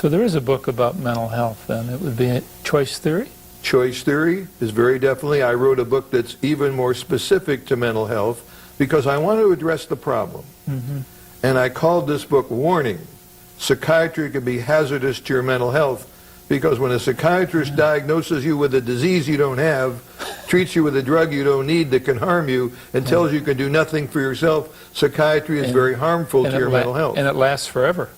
So there is a book about mental health, and it would be Choice Theory? Choice Theory is very definitely. I wrote a book that's even more specific to mental health because I want to address the problem. And I called this book Warning. Psychiatry can be hazardous to your mental health, because when a psychiatrist diagnoses you with a disease you don't have, treats you with a drug you don't need that can harm you, and tells you can do nothing for yourself, psychiatry is very harmful to your mental health. And it lasts forever.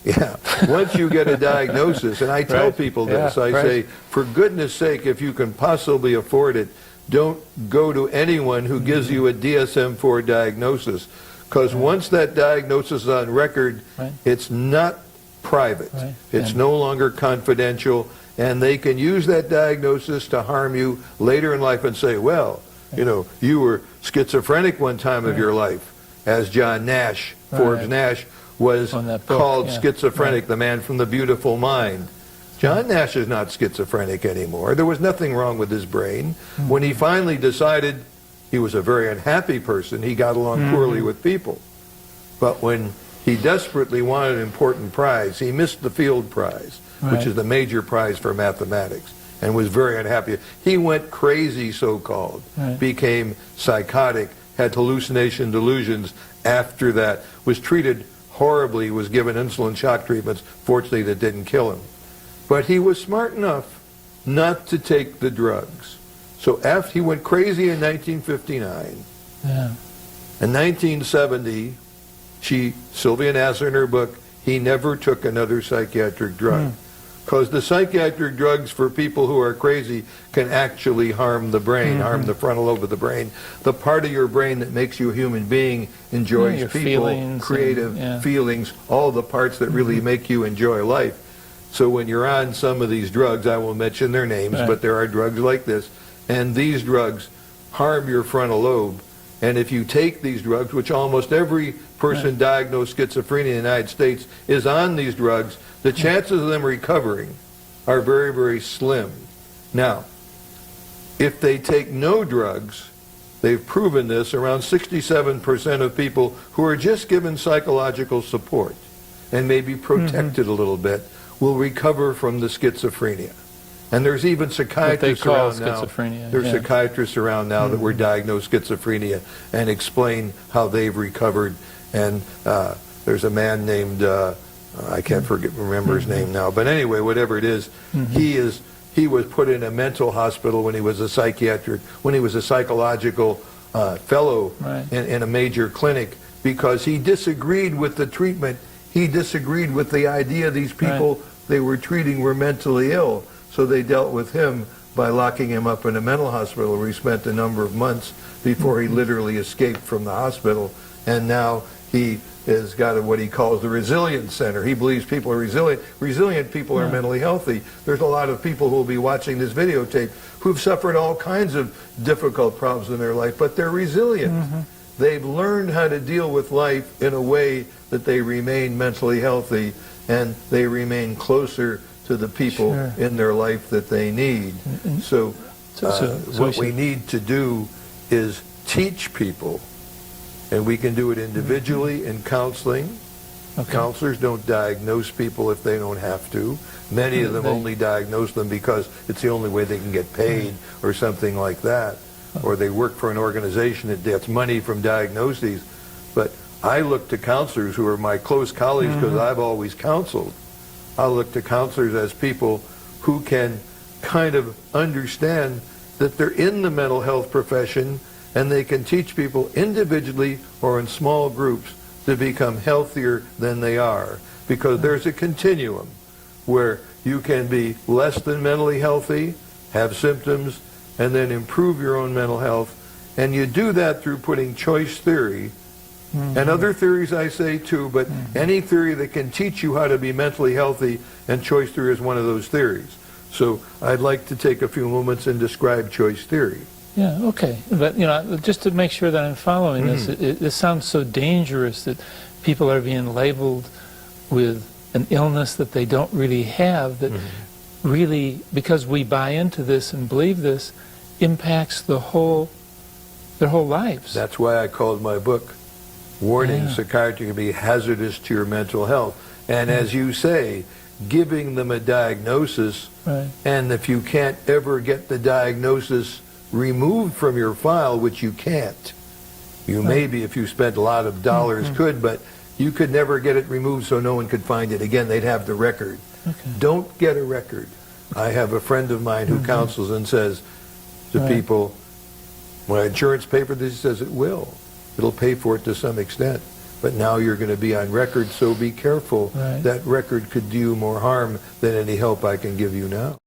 Yeah. Once you get a diagnosis, and I tell people this, I say, for goodness sake, if you can possibly afford it, don't go to anyone who gives you a DSM-4 diagnosis, because once that diagnosis is on record, it's not private. It's no longer confidential, and they can use that diagnosis to harm you later in life and say, well, you know, you were schizophrenic one time of your life, as John Nash, Forbes Nash, was called schizophrenic, the man from the beautiful mind. John Nash is not schizophrenic anymore. There was nothing wrong with his brain. When he finally decided he was a very unhappy person, he got along poorly with people. But when he desperately wanted an important prize, he missed the Field Prize, which is the major prize for mathematics, and was very unhappy. He went crazy, so-called, became psychotic, had hallucination delusions after that, was treated horribly, was given insulin shock treatments, fortunately that didn't kill him. But he was smart enough not to take the drugs. So after he went crazy in 1959, in 1970, Sylvia Nasser in her book, he never took another psychiatric drug. Because the psychiatric drugs for people who are crazy can actually harm the brain, harm the frontal lobe of the brain. The part of your brain that makes you a human being, enjoys people, creative feelings, all the parts that really make you enjoy life. So when you're on some of these drugs, I won't mention their names, but there are drugs like this, and these drugs harm your frontal lobe. And if you take these drugs, which almost every person diagnosed schizophrenia in the United States is on these drugs, the chances of them recovering are very, very slim. Now, if they take no drugs, they've proven this, around 67% of people who are just given psychological support and maybe protected a little bit will recover from the schizophrenia. And there's even psychiatrists around now. There's psychiatrists around now that were diagnosed schizophrenia and explain how they've recovered. And there's a man named I can't remember his name now, but anyway, whatever it is, he was put in a mental hospital when he was a psychological fellow in a major clinic, because he disagreed with the treatment. He disagreed with the idea these people they were treating were mentally ill. So they dealt with him by locking him up in a mental hospital, where he spent a number of months before he literally escaped from the hospital. And now he has got what he calls the resilience center. He believes people are resilient. Resilient people are mentally healthy. There's a lot of people who will be watching this videotape who've suffered all kinds of difficult problems in their life, but they're resilient. They've learned how to deal with life in a way that they remain mentally healthy, and they remain closer to the people in their life that they need. So what we need to do is teach people, and we can do it individually in counseling. Counselors don't diagnose people if they don't have to. Many of them only diagnose them because it's the only way they can get paid or something like that. Or they work for an organization that gets money from diagnoses. But I look to counselors who are my close colleagues, because I've always counseled. I look to counselors as people who can kind of understand that they're in the mental health profession, and they can teach people individually or in small groups to become healthier than they are. Because there's a continuum where you can be less than mentally healthy, have symptoms, and then improve your own mental health. And you do that through putting choice theory, and other theories I say too, but any theory that can teach you how to be mentally healthy, and choice theory is one of those theories. So I'd like to take a few moments and describe choice theory. Yeah, okay. But, you know, just to make sure that I'm following this, it sounds so dangerous that people are being labeled with an illness that they don't really have, that really, because we buy into this and believe this, impacts their whole lives. That's why I called my book Warning, Psychiatry Can Be Hazardous to Your Mental Health. And as you say, giving them a diagnosis. Right. And if you can't ever get the diagnosis removed from your file, which you can't, you maybe, if you spent a lot of dollars, could, but you could never get it removed so no one could find it. Again, they'd have the record. Okay. Don't get a record. I have a friend of mine who counsels and says to people, "My insurance pay for this?" He says, "It will. It'll pay for it to some extent. But now you're going to be on record, so be careful. Right. That record could do you more harm than any help I can give you now."